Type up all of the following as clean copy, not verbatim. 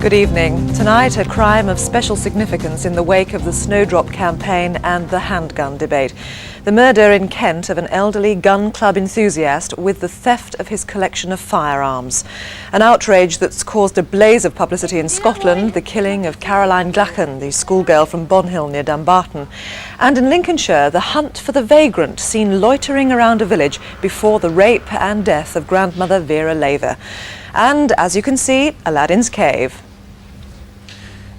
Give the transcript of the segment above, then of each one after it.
Good evening. Tonight, a crime of special significance in the wake of the Snowdrop campaign and the handgun debate. The murder in Kent of an elderly gun club enthusiast with the theft of his collection of firearms. An outrage that's caused a blaze of publicity in Scotland, the killing of Caroline Glachan, the schoolgirl from Bonhill near Dumbarton. And in Lincolnshire, the hunt for the vagrant seen loitering around a village before the rape and death of grandmother Vera Laver. And, as you can see, Aladdin's Cave.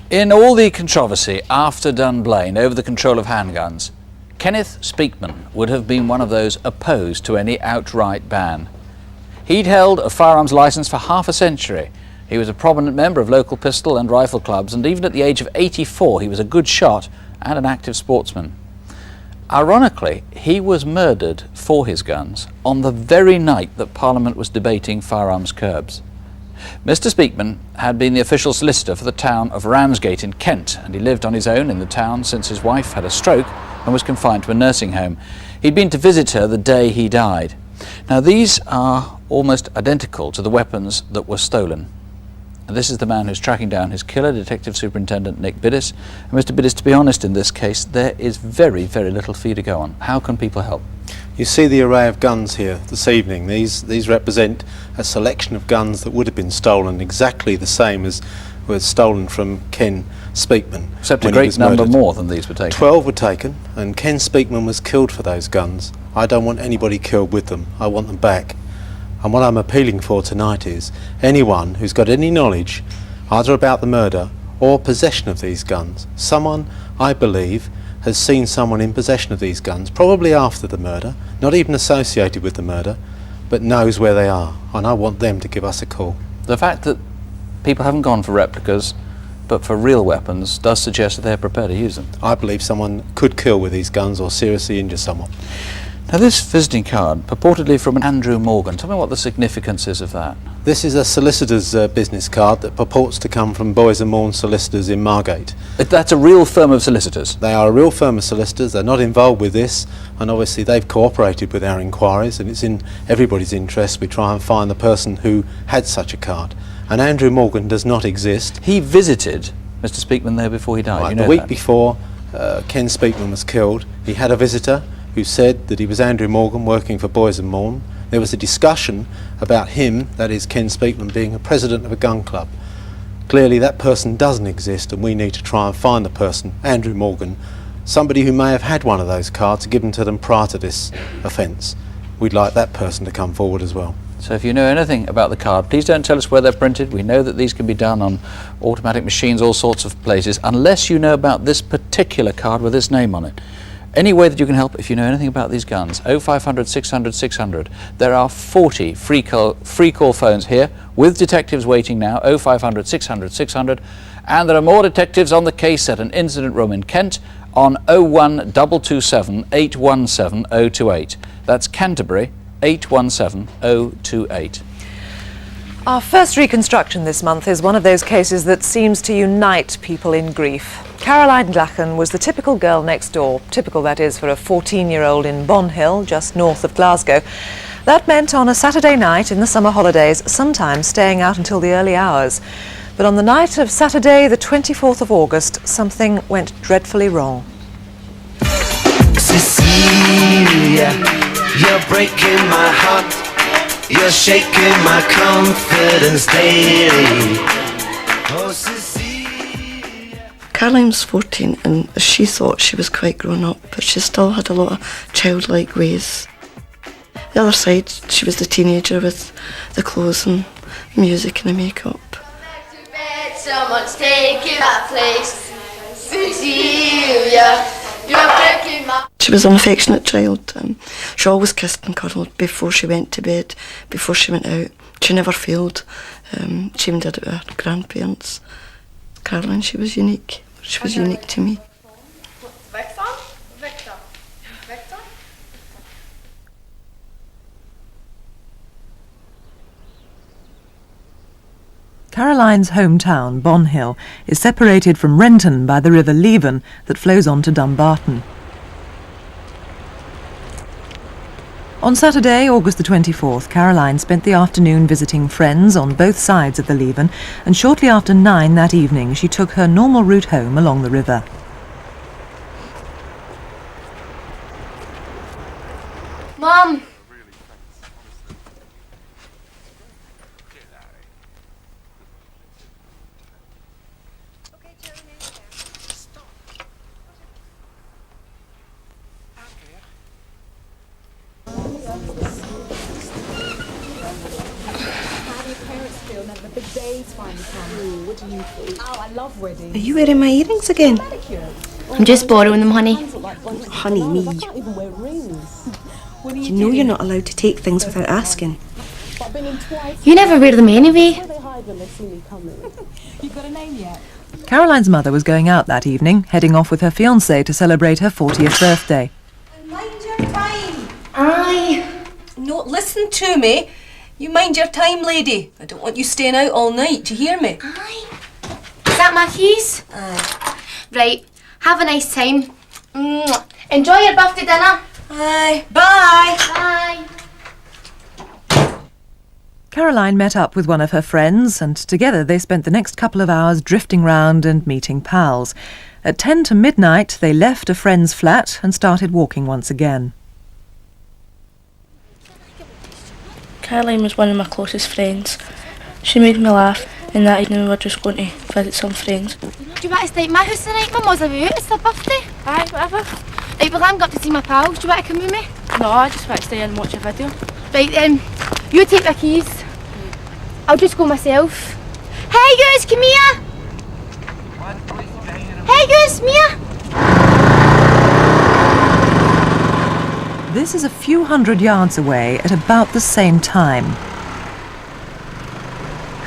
In all the controversy after Dunblane over the control of handguns, Kenneth Speakman would have been one of those opposed to any outright ban. He'd held a firearms licence for half a century. He was a prominent member of local pistol and rifle clubs, and even at the age of 84 he was a good shot and an active sportsman. Ironically, he was murdered for his guns on the very night that Parliament was debating firearms curbs. Mr. Speakman had been the official solicitor for the town of Ramsgate in Kent, and he lived on his own in the town since his wife had a stroke and was confined to a nursing home. He'd been to visit her the day he died. Now, these are almost identical to the weapons that were stolen. And this is the man who's tracking down his killer, Detective Superintendent Nick Biddis. And Mr. Biddis, to be honest in this case, there is very, very little for you to go on. How can people help? You see the array of guns here this evening. These represent a selection of guns that would have been stolen, exactly the same as were stolen from Ken Speakman. Except a great number more than these were taken. 12 were taken, and Ken Speakman was killed for those guns. I don't want anybody killed with them. I want them back. And what I'm appealing for tonight is anyone who's got any knowledge, either about the murder or possession of these guns. Someone, I believe, has seen someone in possession of these guns, probably after the murder, not even associated with the murder, but knows where they are, and I want them to give us a call. The fact that people haven't gone for replicas, but for real weapons, does suggest that they're prepared to use them. I believe someone could kill with these guns or seriously injure someone. Now, this visiting card, purportedly from Andrew Morgan, tell me what the significance is of that. This is a solicitor's business card that purports to come from Boys and Morn Solicitors in Margate. That's a real firm of solicitors? They are a real firm of solicitors. They're not involved with this, and obviously they've cooperated with our inquiries, and it's in everybody's interest we try and find the person who had such a card. And Andrew Morgan does not exist. He visited Mr. Speakman there before he died. Right, you know the week that? before Ken Speakman was killed, he had a visitor who said that he was Andrew Morgan working for Boys and Morn. There was a discussion about him, that is Ken Speakman, being a president of a gun club. Clearly that person doesn't exist, and we need to try and find the person, Andrew Morgan, somebody who may have had one of those cards given to them prior to this offence. We'd like that person to come forward as well. So if you know anything about the card, please don't tell us where they're printed. We know that these can be done on automatic machines, all sorts of places, unless you know about this particular card with this name on it. Any way that you can help, if you know anything about these guns, 0500 600 600. There are 40 free call phones here, with detectives waiting now, 0500 600 600. And there are more detectives on the case at an incident room in Kent on 01227 817 028. That's Canterbury, 817 028. Our first reconstruction this month is one of those cases that seems to unite people in grief. Caroline Glachan was the typical girl next door, typical that is for a 14-year-old in Bonhill, just north of Glasgow. That meant on a Saturday night in the summer holidays, sometimes staying out until the early hours. But on the night of Saturday, the 24th of August, something went dreadfully wrong. Cecilia, you're breaking my heart. You're shaking my confidence daily. Oh, Cecilia. Caroline was 14 and she thought she was quite grown up, but she still had a lot of childlike ways. The other side, she was the teenager with the clothes and music and the makeup. Back to bed, someone's taking that place. Cecilia, you're breaking my... She was an affectionate child. She always kissed and cuddled before she went to bed, before she went out. She never failed. She even did it with her grandparents. Caroline, she was unique. She was unique to me. Victor. Caroline's hometown, Bonhill, is separated from Renton by the river Leven that flows on to Dumbarton. On Saturday, August the 24th, Caroline spent the afternoon visiting friends on both sides of the Leven, and shortly after 9 that evening she took her normal route home along the river. Mum! Are you wearing my earrings again? I'm just borrowing them, honey. Honey, me. You know you're not allowed to take things without asking. You never wear them anyway. Caroline's mother was going out that evening, heading off with her fiancé to celebrate her 40th birthday. Mind your time. Aye. No, listen to me. You mind your time, lady. I don't want you staying out all night, do you hear me? Aye. Is that my keys? Aye. Right. Have a nice time. Mwah. Enjoy your birthday dinner. Aye. Bye. Bye. Caroline met up with one of her friends, and together they spent the next couple of hours drifting round and meeting pals. At 10 to midnight, they left a friend's flat and started walking once again. Caroline was one of my closest friends. She made me laugh, and that evening we were just going to visit some friends. Do you want to stay at my house tonight? Mum was about. It's their birthday. Aye, whatever. Right, well, I'm going to see my pals. Do you want to come with me? No, I just want to stay and watch a video. Right, you take the keys. I'll just go myself. Hey, yous, come here. Hey, yous, come here. This is a few hundred yards away at about the same time.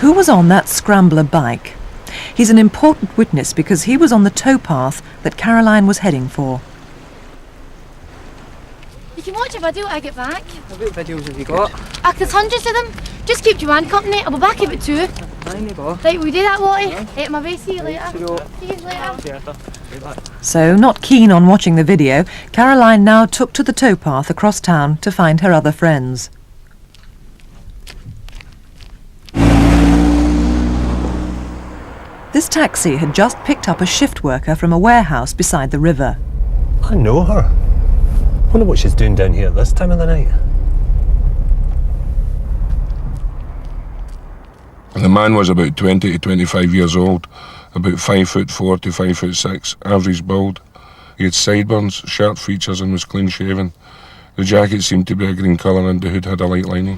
Who was on that scrambler bike? He's an important witness because he was on the towpath that Caroline was heading for. You can watch a video when I get back. What videos have you got? There's hundreds of them. Just keep Joanne company. I'll be back about 2. Right, will we do that, Lottie? Right, my way, see you later. See you later. So, not keen on watching the video, Caroline now took to the towpath across town to find her other friends. This taxi had just picked up a shift worker from a warehouse beside the river. I know her. Wonder what she's doing down here at this time of the night. The man was about 20 to 25 years old, about 5'4" to 5'6", average build. He had sideburns, sharp features and was clean shaven. The jacket seemed to be a green colour and the hood had a light lining.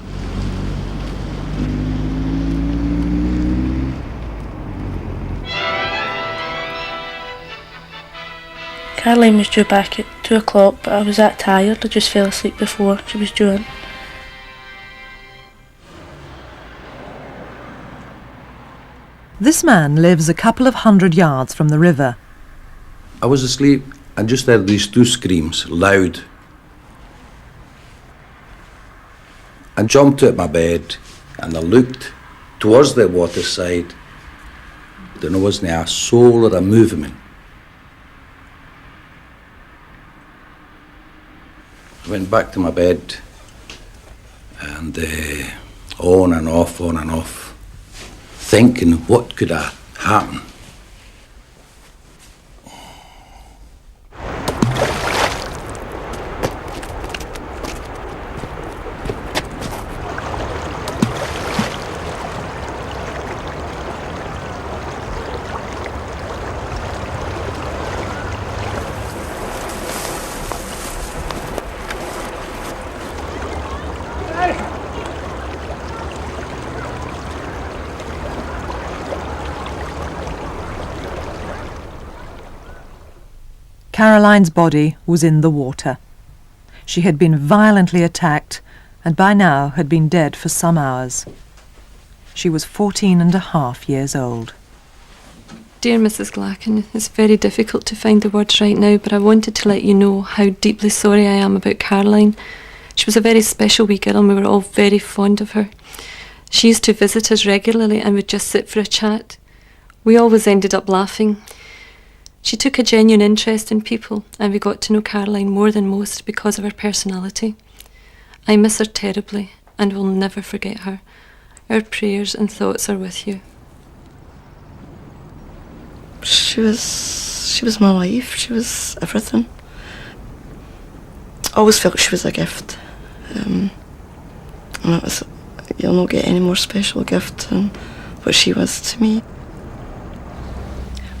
Caroline was due back at 2 o'clock, but I was that tired I just fell asleep before she was due in. This man lives a couple of hundred yards from the river. I was asleep and just heard these 2 screams, loud. I jumped out of my bed and I looked towards the water side. There wasn't a soul or a movement. I went back to my bed and on and off, thinking what could have happened. Caroline's body was in the water. She had been violently attacked and by now had been dead for some hours. She was 14.5 years old. Dear Mrs. Glacken, it's very difficult to find the words right now, but I wanted to let you know how deeply sorry I am about Caroline. She was a very special wee girl and we were all very fond of her. She used to visit us regularly and would just sit for a chat. We always ended up laughing. She took a genuine interest in people and we got to know Caroline more than most because of her personality. I miss her terribly and will never forget her. Our prayers and thoughts are with you. She was my life. She was everything. I always felt she was a gift. And it was, you'll not get any more special gift than what she was to me.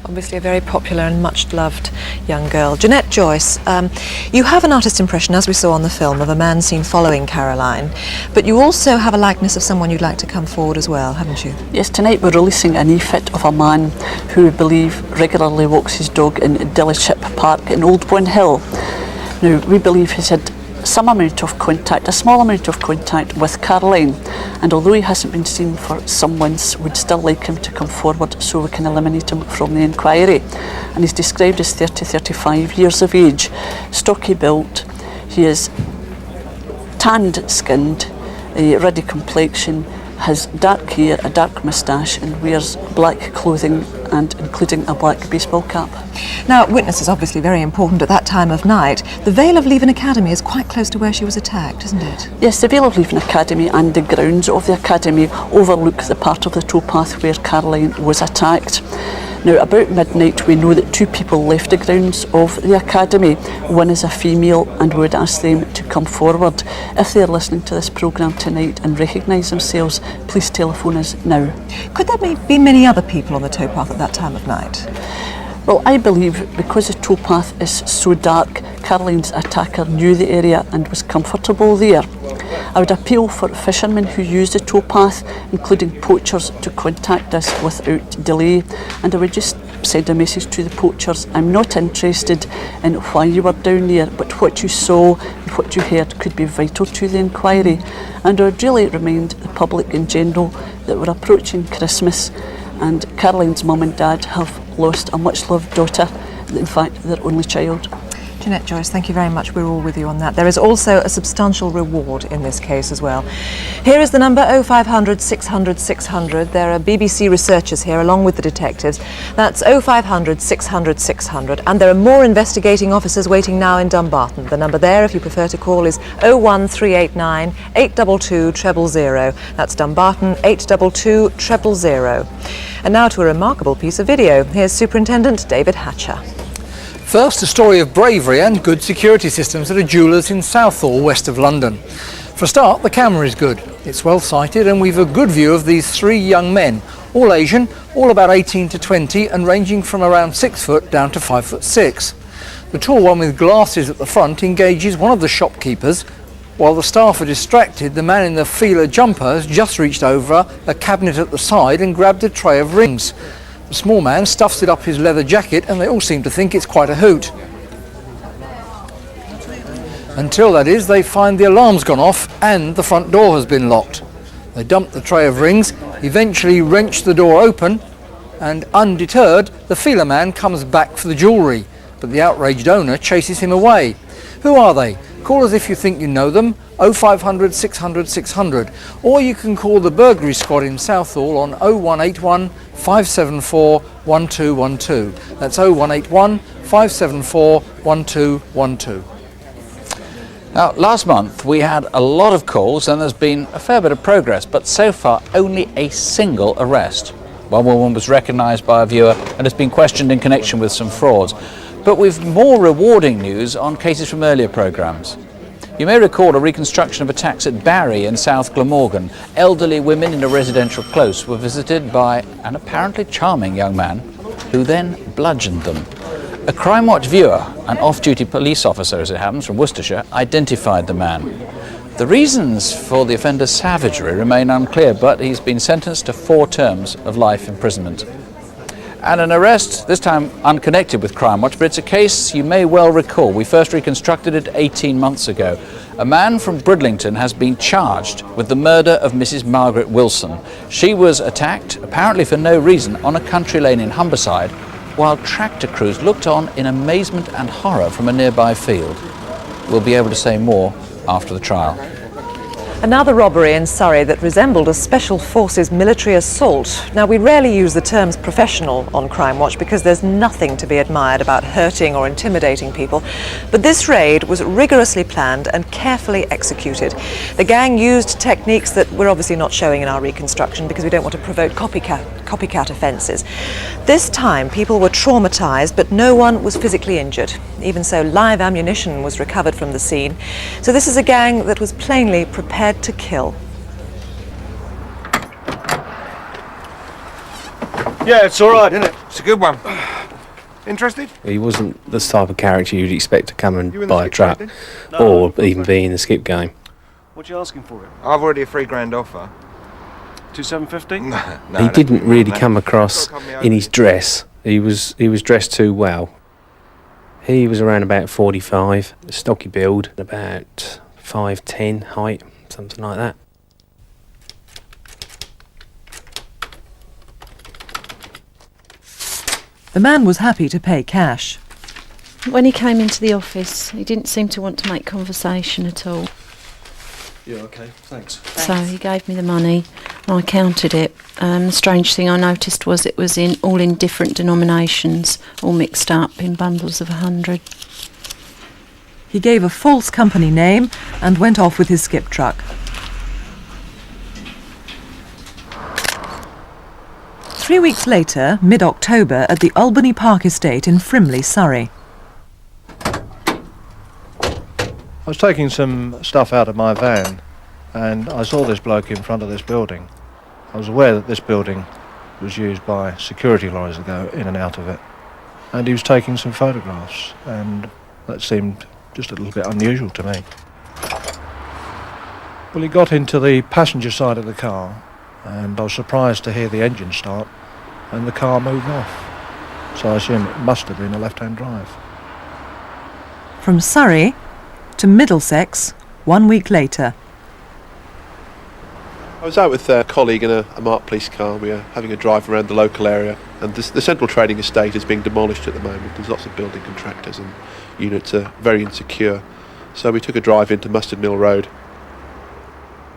Obviously a very popular and much loved young girl. Jeanette Joyce, you have an artist impression, as we saw on the film, of a man seen following Caroline, but you also have a likeness of someone you'd like to come forward as well, haven't you? Yes, tonight we're releasing an e-fit of a man who we believe regularly walks his dog in Dillyship Park in Old Bourne Hill. Now, we believe he's had some amount of contact, a small amount of contact with Caroline, and although he hasn't been seen for some months, we'd still like him to come forward so we can eliminate him from the inquiry. And he's described as 30-35 years of age, stocky built, he is tanned skinned, a ruddy complexion, has dark hair, a dark moustache, and wears black clothing, and including a black baseball cap. Now, witness is obviously very important at that time of night. The Vale of Leven Academy is quite close to where she was attacked, isn't it? Yes, the Vale of Leven Academy and the grounds of the academy overlook the part of the towpath where Caroline was attacked. Now, about midnight, we know that 2 people left the grounds of the academy. One is a female, and we would ask them to come forward. If they're listening to this programme tonight and recognise themselves, please telephone us now. Could there be many other people on the towpath at that time of night? Well, I believe because the towpath is so dark, Caroline's attacker knew the area and was comfortable there. I would appeal for fishermen who use the towpath, including poachers, to contact us without delay. And I would just send a message to the poachers: I'm not interested in why you were down there, but what you saw and what you heard could be vital to the inquiry. And I would really remind the public in general that we're approaching Christmas, and Caroline's mum and dad have lost a much loved daughter, in fact their only child. Jeanette Joyce, thank you very much. We're all with you on that. There is also a substantial reward in this case as well. Here is the number: 0500 600 600. There are BBC researchers here along with the detectives. That's 0500 600 600. And there are more investigating officers waiting now in Dumbarton. The number there, if you prefer to call, is 01389 822 000. That's Dumbarton 822 000. And now to a remarkable piece of video. Here's Superintendent David Hatcher. First, a story of bravery and good security systems at a jeweller's in Southall, west of London. For a start, the camera is good. It's well sighted, and we've a good view of these 3 young men, all Asian, all about 18 to 20, and ranging from around 6 foot down to 5'6". The tall one with glasses at the front engages one of the shopkeepers. While the staff are distracted, the man in the feeler jumper has just reached over a cabinet at the side and grabbed a tray of rings. The small man stuffs it up his leather jacket, and they all seem to think it's quite a hoot. Until, that is, they find the alarm's gone off and the front door has been locked. They dump the tray of rings, eventually wrench the door open, and undeterred, the feeler man comes back for the jewellery, but the outraged owner chases him away. Who are they? Call us if you think you know them, 0500 600 600, or you can call the burglary squad in Southall on 0181 574 1212. That's 0181 574 1212. Now, last month we had a lot of calls and there's been a fair bit of progress, but so far only a single arrest. One woman was recognised by a viewer and has been questioned in connection with some frauds. But we've more rewarding news on cases from earlier programmes. You may recall a reconstruction of attacks at Barry in South Glamorgan. Elderly women in a residential close were visited by an apparently charming young man who then bludgeoned them. A Crimewatch viewer, an off-duty police officer as it happens from Worcestershire, identified the man. The reasons for the offender's savagery remain unclear, but he's been sentenced to 4 terms of life imprisonment. And an arrest, this time unconnected with Crimewatch, but it's a case you may well recall. We first reconstructed it 18 months ago. A man from Bridlington has been charged with the murder of Mrs. Margaret Wilson. She was attacked, apparently for no reason, on a country lane in Humberside, while tractor crews looked on in amazement and horror from a nearby field. We'll be able to say more after the trial. Another robbery in Surrey that resembled a Special Forces military assault. Now, we rarely use the terms professional on Crimewatch because there's nothing to be admired about hurting or intimidating people. But this raid was rigorously planned and carefully executed. The gang used techniques that we're obviously not showing in our reconstruction because we don't want to provoke copycat offences. This time, people were traumatised, but no one was physically injured. Even so, live ammunition was recovered from the scene. So this is a gang that was plainly prepared to kill. Yeah, it's all right, isn't it? It's a good one. Interested? He wasn't the type of character you'd expect to come and buy a truck, or even be in the skip game. What you asking for it? I've already a £3,000 offer. 2,750? No, He didn't really come across in his dress. He was dressed too well. He was around about 45, stocky build, about 5'10" height, something like that. The man was happy to pay cash. When he came into the office, he didn't seem to want to make conversation at all. Yeah, okay, thanks. So he gave me the money, and I counted it. The strange thing I noticed was it was all in different denominations, all mixed up in bundles of 100. He gave a false company name and went off with his skip truck. Three weeks later, mid-October, at the Albany Park estate in Frimley, Surrey. I was taking some stuff out of my van and I saw this bloke in front of this building. I was aware that this building was used by security lorries that go in and out of it. And he was taking some photographs, and that seemed just a little bit unusual to me. Well, he got into the passenger side of the car and I was surprised to hear the engine start and the car move off. So I assume it must have been a left-hand drive. From Surrey to Middlesex 1 week later. I was out with a colleague in a marked police car. We were having a drive around the local area, and the central trading estate is being demolished at the moment. There's lots of building contractors and units are very insecure. So we took a drive into Mustard Mill Road.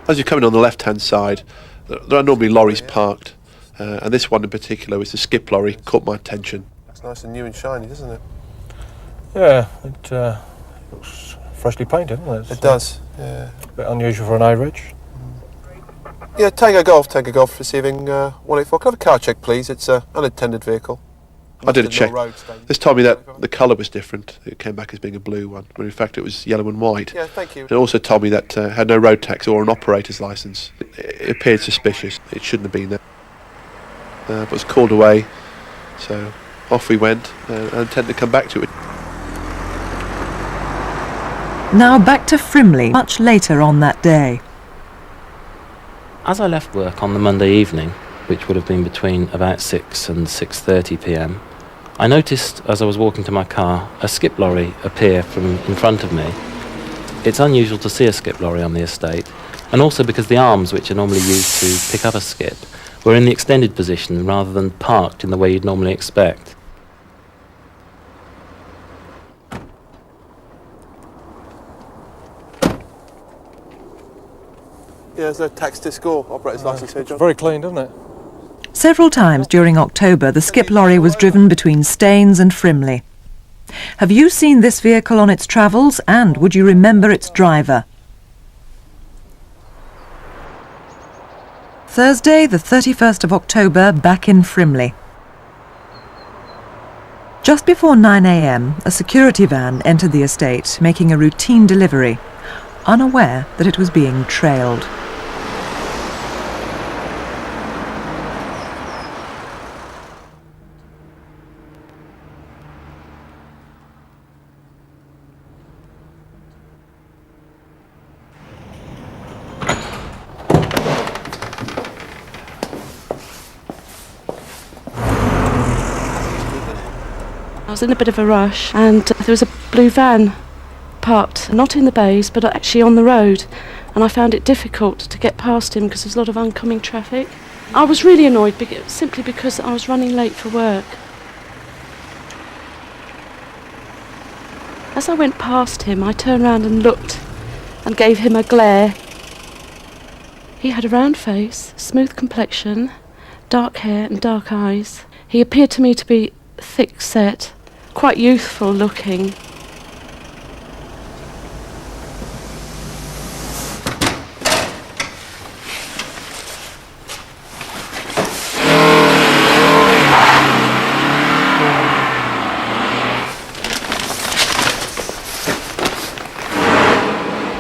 As you're coming on the left-hand side, there are normally lorries parked, and this one in particular, was the skip lorry, caught my attention. It's nice and new and shiny, doesn't it? Yeah, it looks freshly painted, doesn't it? It does, yeah. A bit unusual for an A-Reg. Yeah, Tango Golf receiving 184. Can I have a car check, please? It's an unattended vehicle. I did a check. This told me that the colour was different. It came back as being a blue one, but in fact it was yellow and white. Yeah, thank you. It also told me that it had no road tax or an operator's licence. It appeared suspicious. It shouldn't have been there. But was called away, so off we went, and I intend to come back to it. Now back to Frimley, much later on that day. As I left work on the Monday evening, which would have been between about 6 and 6:30 p.m, I noticed as I was walking to my car a skip lorry appear from in front of me. It's unusual to see a skip lorry on the estate, and also because the arms which are normally used to pick up a skip were in the extended position rather than parked in the way you'd normally expect. Yeah, there's no tax disc or operator's licence here, John. Very clean, doesn't it? Several times during October, the skip lorry was driven between Staines and Frimley. Have you seen this vehicle on its travels, and would you remember its driver? Thursday, the 31st of October, back in Frimley. Just before 9 a.m, a security van entered the estate, making a routine delivery, unaware that it was being trailed. I was in a bit of a rush, and there was a blue van parked, not in the bays, but actually on the road, and I found it difficult to get past him because there's a lot of oncoming traffic. I was really annoyed simply because I was running late for work. As I went past him, I turned around and looked and gave him a glare, He had a round face, smooth complexion, dark hair and dark eyes. He appeared to me to be thick-set, quite youthful looking.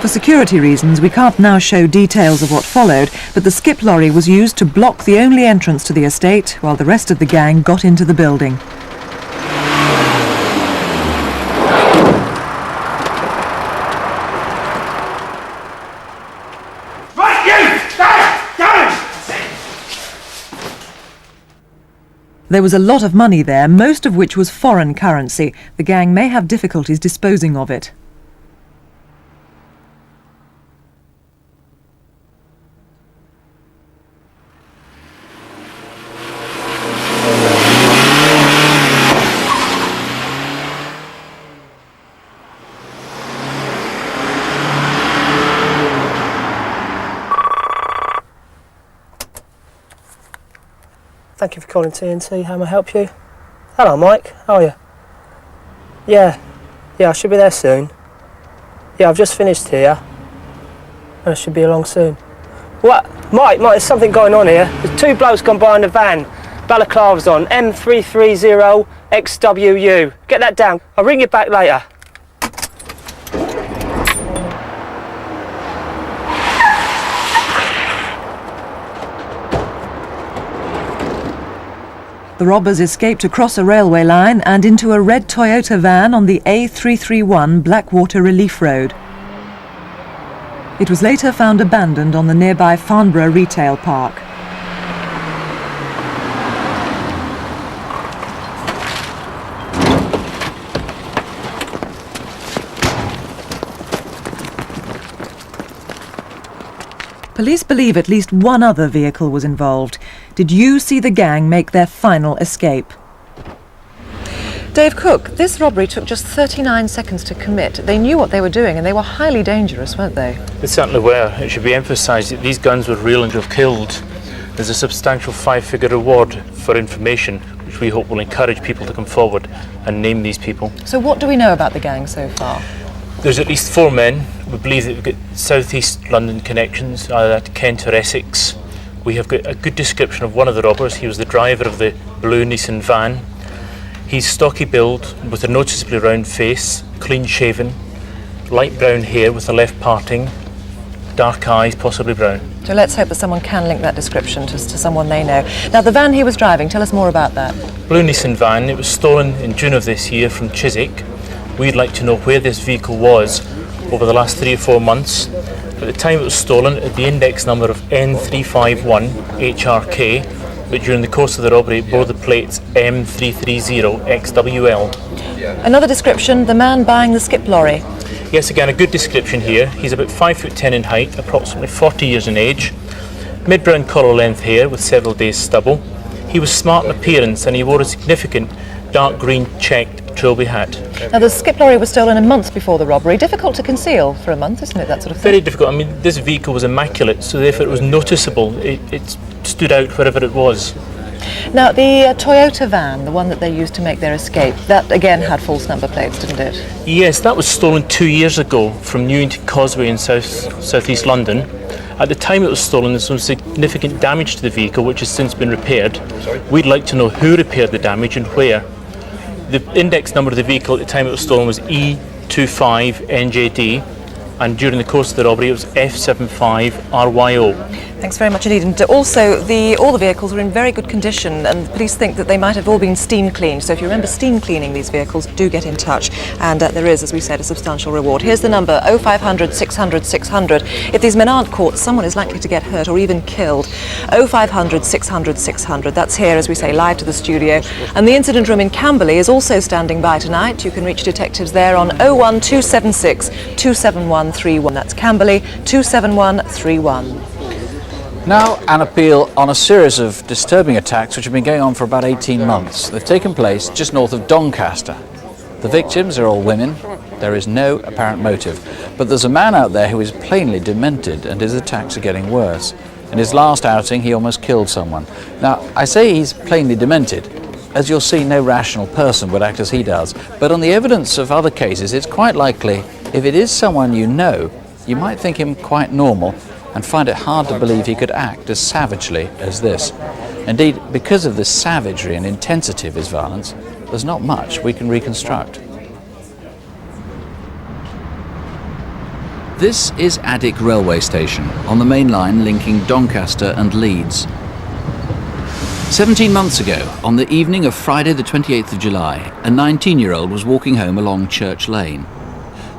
For security reasons, we can't now show details of what followed, but the skip lorry was used to block the only entrance to the estate while the rest of the gang got into the building. There was a lot of money there, most of which was foreign currency. The gang may have difficulties disposing of it. Thank you for calling TNT. How may I help you? Hello, Mike. How are you? Yeah, I should be there soon. Yeah, I've just finished here. And I should be along soon. What? Mike, there's something going on here. There's two blokes gone by in the van. Balaclavas on. M330XWU. Get that down. I'll ring you back later. The robbers escaped across a railway line and into a red Toyota van on the A331 Blackwater Relief Road. It was later found abandoned on the nearby Farnborough Retail Park. Police believe at least one other vehicle was involved. Did you see the gang make their final escape? Dave Cook, this robbery took just 39 seconds to commit. They knew what they were doing and they were highly dangerous, weren't they? They certainly were. It should be emphasised that these guns were real and have killed. There's a substantial 5-figure reward for information, which we hope will encourage people to come forward and name these people. So what do we know about the gang so far? There's at least 4 men. We believe that we've got southeast London connections, either at Kent or Essex. We have got a good description of one of the robbers. He was the driver of the blue Nissan van. He's stocky build with a noticeably round face, clean shaven, light brown hair with the left parting, dark eyes, possibly brown. So let's hope that someone can link that description to someone they know. Now the van he was driving, tell us more about that. Blue Nissan van, it was stolen in June of this year from Chiswick. We'd like to know where this vehicle was over the last 3 or 4 months. At the time it was stolen, it had the index number of N351HRK, but during the course of the robbery it bore the plates M330XWL. Another description, the man buying the skip lorry. Yes, again, a good description here. He's about 5'10" in height, approximately 40 years in age. Mid-brown collar length hair with several days stubble. He was smart in appearance and he wore a significant dark green checked trilby hat. Now the skip lorry was stolen a month before the robbery. Difficult to conceal for a month, isn't it, that sort of thing? Very difficult. I mean, this vehicle was immaculate, so therefore it was noticeable. It stood out wherever it was. Now the Toyota van, the one that they used to make their escape, that again had false number plates, didn't it? Yes, that was stolen 2 years ago from Newington Causeway in southeast London. At the time it was stolen, there was some significant damage to the vehicle, which has since been repaired. We'd like to know who repaired the damage and where. The index number of the vehicle at the time it was stolen was E25NJD, and during the course of the robbery it was F75RYO. Thanks very much indeed. And also, all the vehicles were in very good condition, and the police think that they might have all been steam cleaned. So if you remember steam cleaning these vehicles, do get in touch. And there is, as we said, a substantial reward. Here's the number, 0500 600 600. If these men aren't caught, someone is likely to get hurt or even killed. 0500 600 600. That's here, as we say, live to the studio. And the incident room in Camberley is also standing by tonight. You can reach detectives there on 01276 27131. That's Camberley 27131. Now an appeal on a series of disturbing attacks which have been going on for about 18 months. They've taken place just north of Doncaster. The victims are all women. There is no apparent motive. But there's a man out there who is plainly demented and his attacks are getting worse. In his last outing, he almost killed someone. Now, I say he's plainly demented. As you'll see, no rational person would act as he does. But on the evidence of other cases, it's quite likely, if it is someone you know, you might think him quite normal and find it hard to believe he could act as savagely as this. Indeed, because of the savagery and intensity of his violence, there's not much we can reconstruct. This is Addick railway station on the main line linking Doncaster and Leeds. 17 months ago, on the evening of Friday the 28th of July, a 19-year-old was walking home along Church Lane.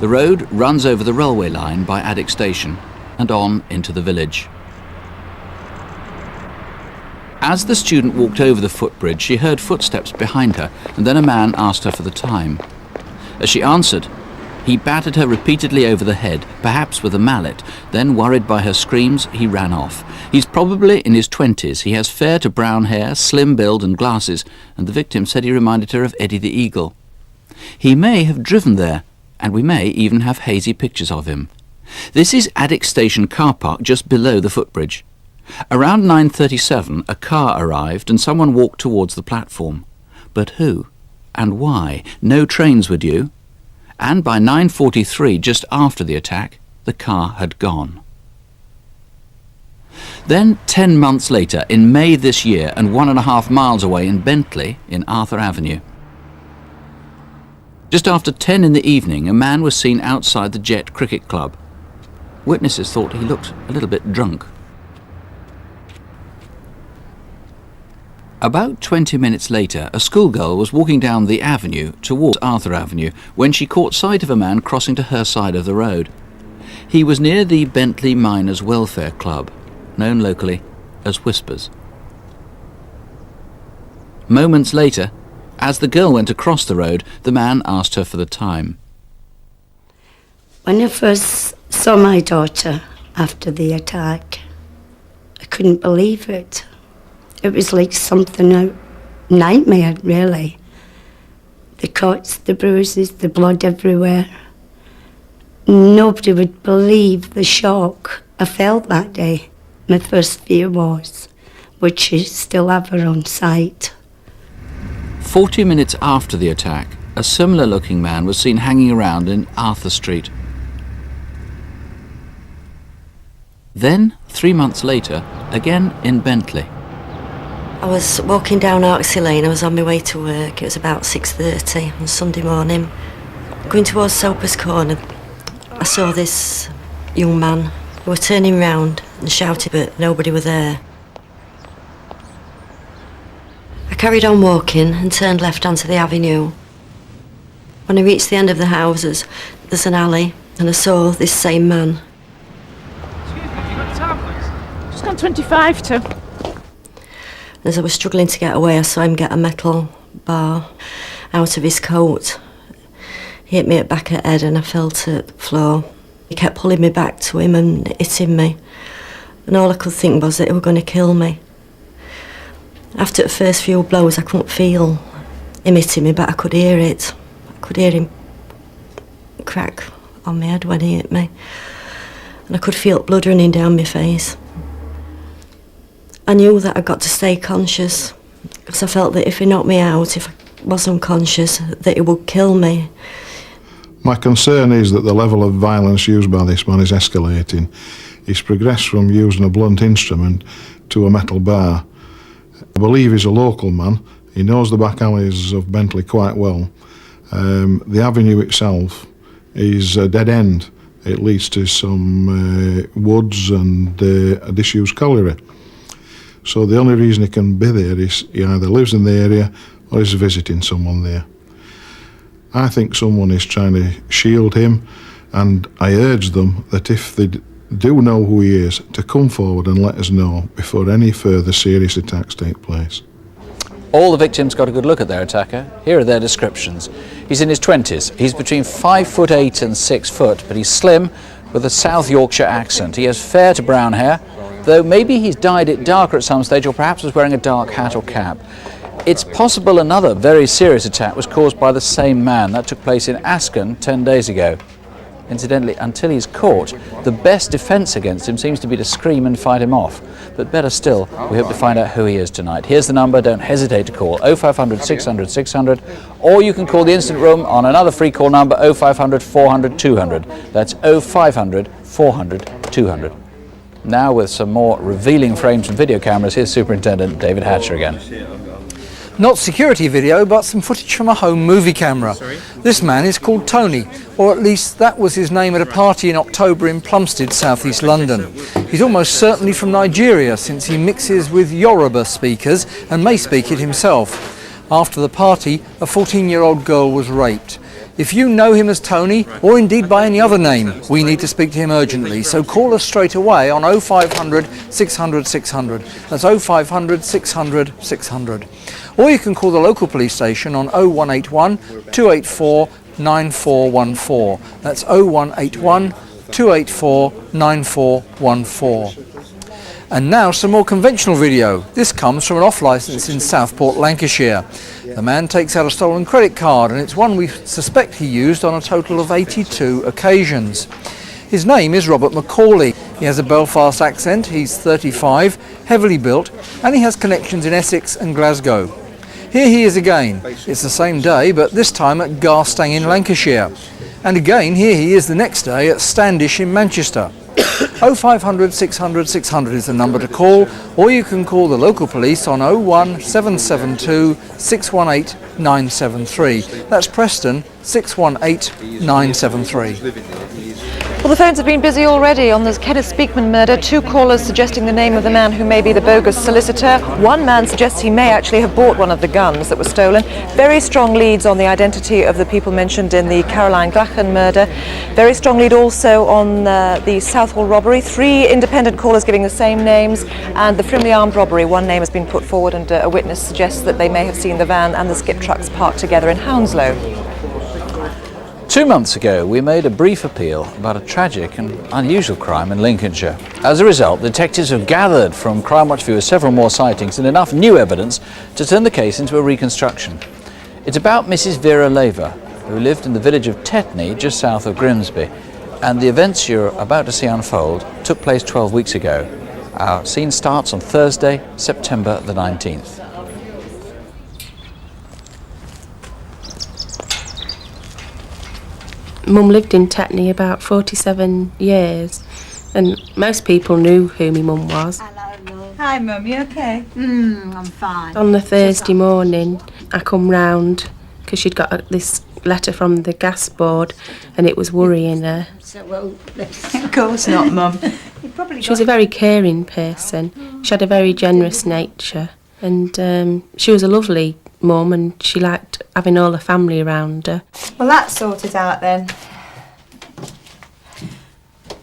The road runs over the railway line by Addick station and on into the village. As the student walked over the footbridge, she heard footsteps behind her, and then a man asked her for the time. As she answered, he battered her repeatedly over the head, perhaps with a mallet. Then, worried by her screams, he ran off. He's probably in his 20s. He has fair to brown hair, slim build and glasses, and the victim said he reminded her of Eddie the Eagle. He may have driven there, and we may even have hazy pictures of him. This is Addick Station car park just below the footbridge. Around 9:37, a car arrived and someone walked towards the platform. But who? And why? No trains were due. And by 9:43, just after the attack, the car had gone. Then, 10 months later, in May this year, and 1.5 miles away in Bentley, in Arthur Avenue. Just after 10 in the evening, a man was seen outside the Jet Cricket Club. Witnesses thought he looked a little bit drunk. About 20 minutes later, a schoolgirl was walking down the avenue towards Arthur Avenue when she caught sight of a man crossing to her side of the road. He was near the Bentley Miners Welfare Club, known locally as Whispers. Moments later, as the girl went across the road, the man asked her for the time. When I first saw my daughter after the attack, I couldn't believe it. It was like something out nightmare, really. The cuts, the bruises, the blood everywhere. Nobody would believe the shock I felt that day. My first fear was, would she still have her on sight? 40 minutes after the attack, a similar-looking man was seen hanging around in Arthur Street. Then, 3 months later, again in Bentley. I was walking down Arksey Lane. I was on my way to work. It was about 6:30 on Sunday morning. Going towards Soper's Corner, I saw this young man who was turning round and shouted, but nobody was there. I carried on walking and turned left onto the avenue. When I reached the end of the houses, there's an alley, and I saw this same man. Excuse me, have you got time, please? Just gone 25 to. As I was struggling to get away, I saw him get a metal bar out of his coat. He hit me at the back of the head and I fell to the floor. He kept pulling me back to him and hitting me. And all I could think was that he was going to kill me. After the first few blows, I couldn't feel him hitting me, but I could hear it. I could hear him crack on my head when he hit me. And I could feel blood running down my face. I knew that I got to stay conscious because I felt that if he knocked me out, if I was unconscious, that he would kill me. My concern is that the level of violence used by this man is escalating. He's progressed from using a blunt instrument to a metal bar. I believe he's a local man. He knows the back alleys of Bentley quite well. The avenue itself is a dead end. It leads to some woods and a disused colliery. So the only reason he can be there is he either lives in the area or is visiting someone there. I think someone is trying to shield him, and I urge them that if they do know who he is, to come forward and let us know before any further serious attacks take place. All the victims got a good look at their attacker. Here are their descriptions. He's in his 20s. He's between 5'8" and 6 foot, but he's slim with a South Yorkshire accent. He has fair to brown hair, though maybe he's dyed it darker at some stage or perhaps was wearing a dark hat or cap. It's possible another very serious attack was caused by the same man. That took place in Ascot 10 days ago. Incidentally, until he's caught, the best defence against him seems to be to scream and fight him off. But better still, we hope to find out who he is tonight. Here's the number, don't hesitate to call 0500 600 600, or you can call the Instant Room on another free call number 0500 400 200. That's 0500 400 200. Now with some more revealing frames from video cameras, here's Superintendent David Hatcher again. Not security video, but some footage from a home movie camera. This man is called Tony, or at least that was his name at a party in October in Plumstead, southeast London. He's almost certainly from Nigeria, since he mixes with Yoruba speakers and may speak it himself. After the party, a 14-year-old girl was raped. If you know him as Tony, or indeed by any other name, we need to speak to him urgently, so call us straight away on 0500 600 600. That's 0500 600 600. Or you can call the local police station on 0181 284 9414. That's 0181 284 9414. And now some more conventional video. This comes from an off-licence in Southport, Lancashire. The man takes out a stolen credit card, and it's one we suspect he used on a total of 82 occasions. His name is Robert Macaulay. He has a Belfast accent, he's 35, heavily built, and he has connections in Essex and Glasgow. Here he is again. It's the same day, but this time at Garstang in Lancashire. And again, here he is the next day at Standish in Manchester. 0500 600 600 is the number to call, or you can call the local police on 01772 618 973. That's Preston 618 973. Well, the phones have been busy already on the Kenneth Speakman murder. 2 callers suggesting the name of the man who may be the bogus solicitor. 1 man suggests he may actually have bought one of the guns that was stolen. Very strong leads on the identity of the people mentioned in the Caroline Glachan murder. Very strong lead also on the Southall robbery. 3 independent callers giving the same names. And the Frimley armed robbery, 1 name has been put forward, and a witness suggests that they may have seen the van and the skip trucks parked together in Hounslow. 2 months ago, we made a brief appeal about a tragic and unusual crime in Lincolnshire. As a result, detectives have gathered from Crimewatch viewers several more sightings and enough new evidence to turn the case into a reconstruction. It's about Mrs. Vera Lever, who lived in the village of Tetney, just south of Grimsby, and the events you're about to see unfold took place 12 weeks ago. Our scene starts on Thursday, September the 19th. Mum lived in Tetney about 47 years, and most people knew who my mum was. Hi Mum, you okay? I'm fine. On the Thursday morning, I come round because she'd got this letter from the gas board and it was worrying her. Of course not, Mum. She was a very caring person. She had a very generous nature, and she was a lovely mum, and she liked having all the family around her. Well, that's sorted out then.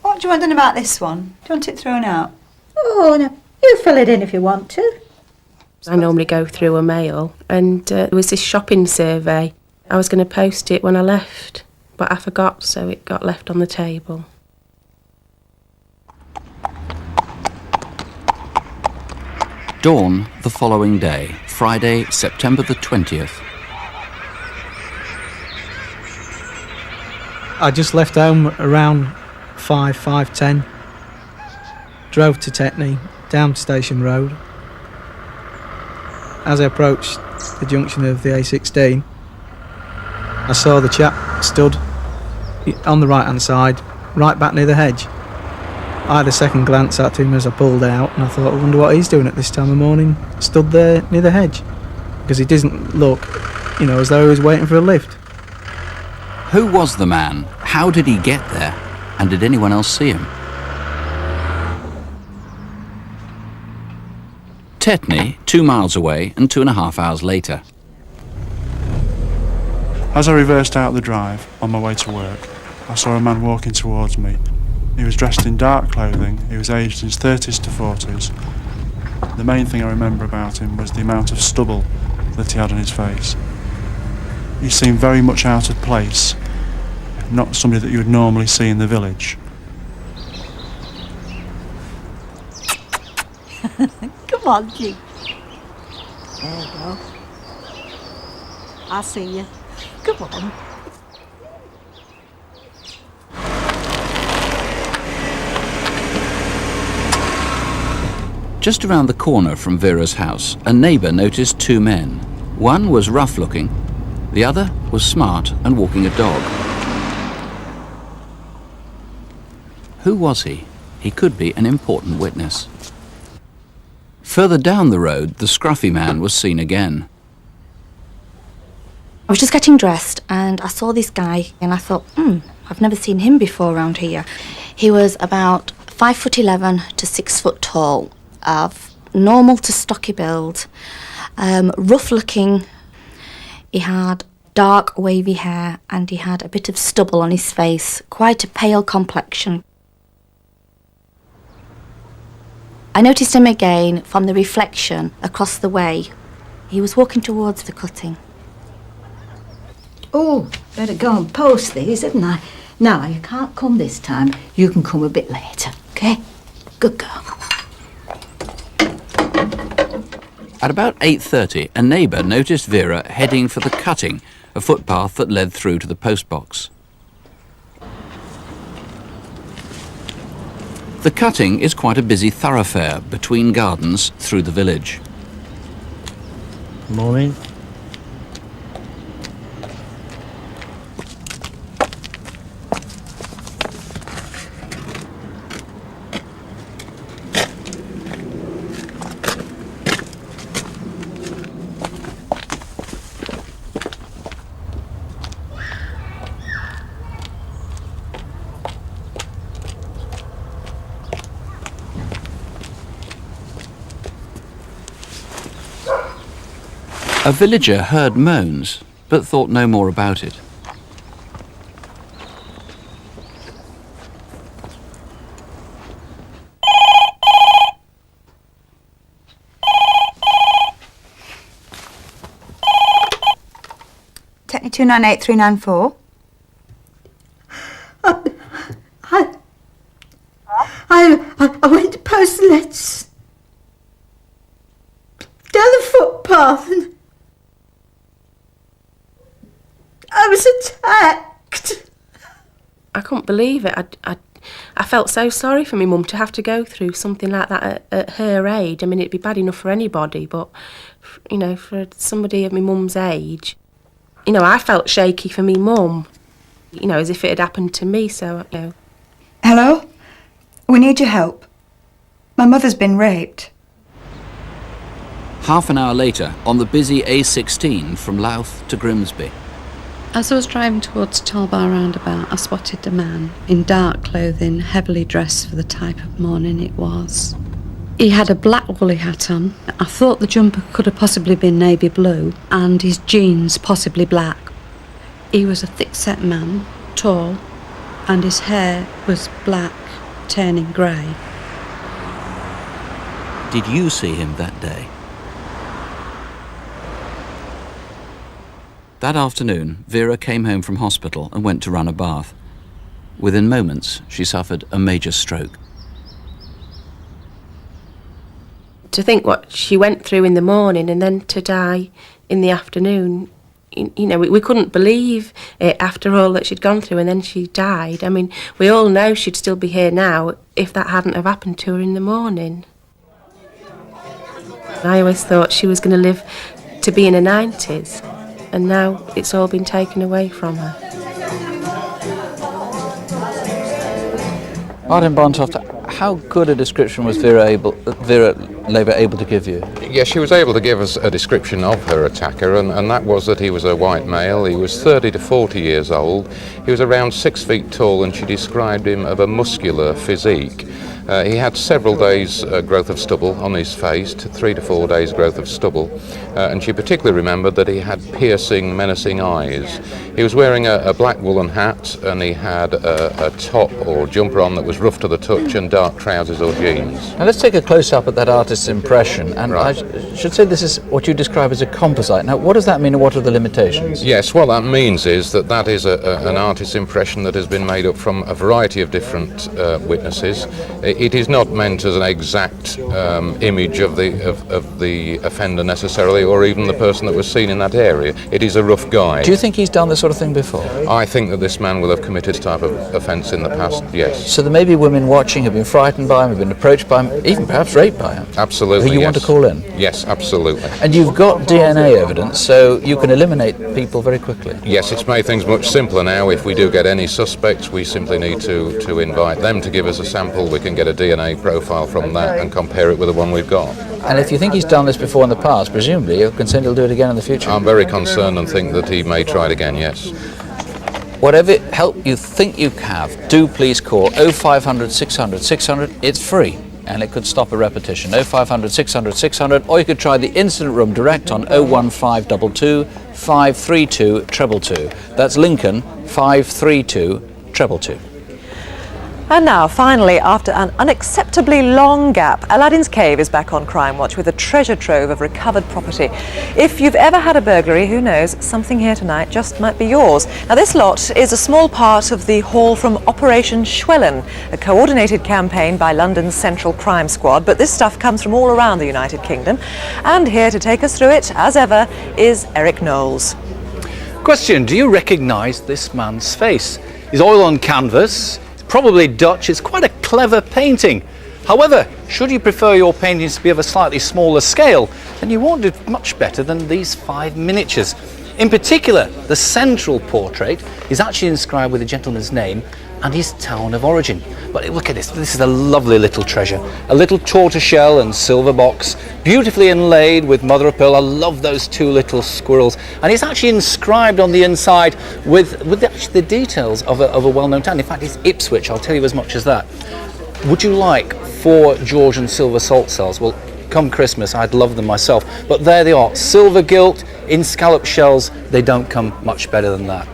What do you want done about this one? Do you want it thrown out? Oh, no. You fill it in if you want to. I normally go through a mail, and there was this shopping survey. I was going to post it when I left, but I forgot, so it got left on the table. Dawn the following day, Friday, September the 20th. I just left home around 5:10. Drove to Tetney, down Station Road. As I approached the junction of the A16, I saw the chap stood on the right hand side, right back near the hedge. I had a second glance at him as I pulled out, and I thought, I wonder what he's doing at this time of morning, stood there near the hedge, because he didn't look, as though he was waiting for a lift. Who was the man? How did he get there? And did anyone else see him? Tetney, 2 miles away, and 2.5 hours later. As I reversed out the drive on my way to work, I saw a man walking towards me. He was dressed in dark clothing, he was aged in his 30s to 40s. The main thing I remember about him was the amount of stubble that he had on his face. He seemed very much out of place, not somebody that you would normally see in the village. Come on, G. There you go. I see you. Come on. Just around the corner from Vera's house, a neighbour noticed two men. One was rough-looking, the other was smart and walking a dog. Who was he? He could be an important witness. Further down the road, the scruffy man was seen again. I was just getting dressed and I saw this guy and I thought, I've never seen him before around here. He was about 5'11" to 6 foot tall, of normal to stocky build, rough looking. He had dark wavy hair and he had a bit of stubble on his face, quite a pale complexion. I noticed him again from the reflection across the way. He was walking towards the cutting. Oh, better go and post these, hadn't I? Now, you can't come this time. You can come a bit later, OK? Good girl. At about 8:30, a neighbour noticed Vera heading for the cutting, a footpath that led through to the postbox. The cutting is quite a busy thoroughfare between gardens through the village. Morning. A villager heard moans, but thought no more about it. Techni 298394. I went to post the letters down the footpath and I was attacked. I couldn't believe it. I felt so sorry for my mum to have to go through something like that at her age. I mean, it'd be bad enough for anybody, but, you know, for somebody of my mum's age, you know, I felt shaky for me mum, you know, as if it had happened to me, so, you know. Hello? We need your help. My mother's been raped. Half an hour later, on the busy A16 from Louth to Grimsby. As I was driving towards Talbar roundabout, I spotted a man in dark clothing, heavily dressed for the type of morning it was. He had a black woolly hat on. I thought the jumper could have possibly been navy blue, and his jeans possibly black. He was a thick-set man, tall, and his hair was black, turning grey. Did you see him that day? That afternoon, Vera came home from hospital and went to run a bath. Within moments, she suffered a major stroke. To think what she went through in the morning and then to die in the afternoon, you know, we couldn't believe it after all that she'd gone through, and then she died. I mean, we all know she'd still be here now if that hadn't have happened to her in the morning. I always thought she was going to live to be in her 90s. And now it's all been taken away from her. Martin Bontoft, how good a description was Vera Labour able to give you? Yes, she was able to give us a description of her attacker, and that was that he was a white male. He was 30 to 40 years old. He was around 6 feet tall, and she described him of a muscular physique. He had several days' growth of stubble on his face, 3 to 4 days' growth of stubble, and she particularly remembered that he had piercing, menacing eyes. He was wearing a black woolen hat, and he had a top or jumper on that was rough to the touch, and dark trousers or jeans. Now let's take a close-up at that artist's impression, and right. I should say this is what you describe as a composite. Now, what does that mean, and what are the limitations? Yes, what that means is that is an artist's impression that has been made up from a variety of different witnesses. It is not meant as an exact image of the offender necessarily, or even the person that was seen in that area. It is a rough guide. Do you think he's done this sort of thing before? I think that this man will have committed this type of offence in the past, yes. So there may be women watching who've been frightened by him, have been approached by him, even perhaps raped by him. Absolutely, Who you want to call in? Yes, absolutely. And you've got DNA evidence, so you can eliminate people very quickly. Yes, it's made things much simpler now. If we do get any suspects, we simply need to invite them to give us a sample. We can get a DNA profile from that and compare it with the one we've got. And if you think he's done this before in the past, presumably you're concerned he'll do it again in the future? I'm very concerned and think that he may try it again, yes. Whatever help you think you have, do please call 0500 600 600. It's free and it could stop a repetition. 0500 600 600, or you could try the incident room direct on 01522 532 222. That's Lincoln 532 222. And now, finally, after an unacceptably long gap, Aladdin's Cave is back on Crimewatch with a treasure trove of recovered property. If you've ever had a burglary, who knows, something here tonight just might be yours. Now, this lot is a small part of the haul from Operation Schwellen, a coordinated campaign by London's Central Crime Squad, but this stuff comes from all around the United Kingdom. And here to take us through it, as ever, is Eric Knowles. Question, do you recognise this man's face? He's oil on canvas. Probably Dutch. It's quite a clever painting. However, should you prefer your paintings to be of a slightly smaller scale, then you won't do much better than these 5 miniatures. In particular, the central portrait is actually inscribed with a gentleman's name and his town of origin. But look at this, this is a lovely little treasure. A little tortoiseshell and silver box, beautifully inlaid with mother of pearl. I love those 2 little squirrels. And it's actually inscribed on the inside with the details of a well-known town. In fact, it's Ipswich, I'll tell you as much as that. Would you like 4 Georgian silver salt cells? Well, come Christmas, I'd love them myself. But there they are, silver gilt in scallop shells. They don't come much better than that.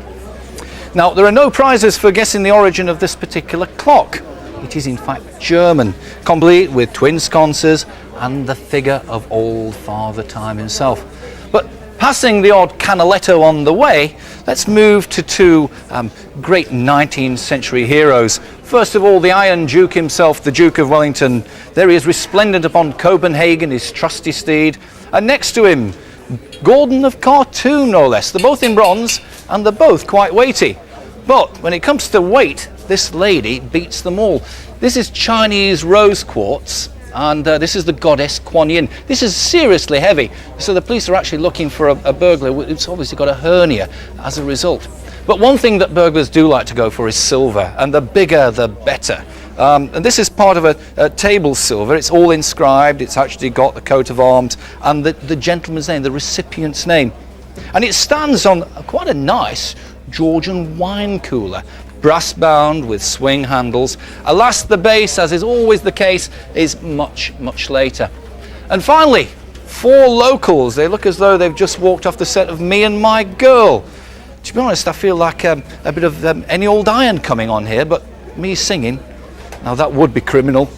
Now, there are no prizes for guessing the origin of this particular clock. It is in fact German, complete with twin sconces and the figure of old Father Time himself. But passing the odd canaletto on the way, let's move to 2 great 19th century heroes. First of all, the Iron Duke himself, the Duke of Wellington. There he is, resplendent upon Copenhagen, his trusty steed. And next to him, Gordon of Khartoum, no less. They're both in bronze and they're both quite weighty. But when it comes to weight, this lady beats them all. This is Chinese rose quartz, and this is the goddess Kuan Yin. This is seriously heavy, so the police are actually looking for a burglar who's obviously got a hernia as a result. But one thing that burglars do like to go for is silver, and the bigger the better. And this is part of a table silver. It's all inscribed. It's actually got the coat of arms and the gentleman's name, the recipient's name. And it stands on quite a nice Georgian wine cooler, brass bound with swing handles. Alas, the base, as is always the case, is much, much later. And finally, 4 locals. They look as though they've just walked off the set of Me and My Girl. To be honest, I feel like a bit of Any Old Iron coming on here, but me singing, now that would be criminal.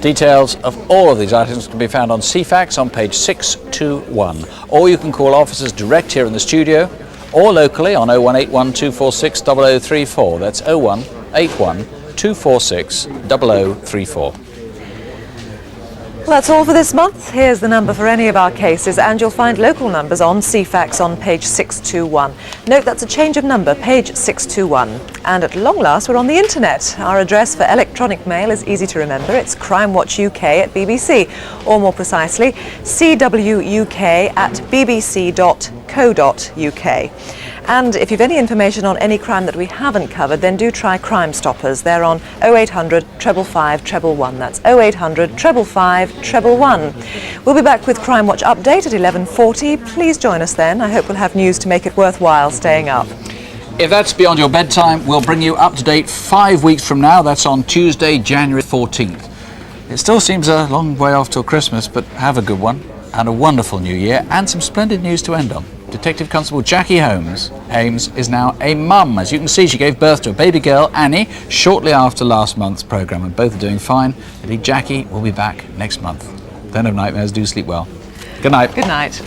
Details of all of these items can be found on CFAX on page 621. Or you can call officers direct here in the studio, or locally on 0181 246 0034. That's 0181 246 0034. Well, that's all for this month. Here's the number for any of our cases, and you'll find local numbers on CFAX on page 621. Note that's a change of number, page 621. And at long last, we're on the internet. Our address for electronic mail is easy to remember. It's Crimewatch UK at BBC, or more precisely, CWUK at bbc.co.uk. And if you've any information on any crime that we haven't covered, then do try Crime Stoppers. They're on 0800 555 111. That's 0800 555 111. We'll be back with Crimewatch Update at 11:40. Please join us then. I hope we'll have news to make it worthwhile staying up. If that's beyond your bedtime, we'll bring you up to date 5 weeks from now. That's on Tuesday, January 14th. It still seems a long way off till Christmas, but have a good one and a wonderful new year, and some splendid news to end on. Detective Constable Jackie Ames is now a mum. As you can see, she gave birth to a baby girl, Annie, shortly after last month's programme, and both are doing fine. Indeed, Jackie will be back next month. Don't have nightmares, do sleep well. Good night. Good night.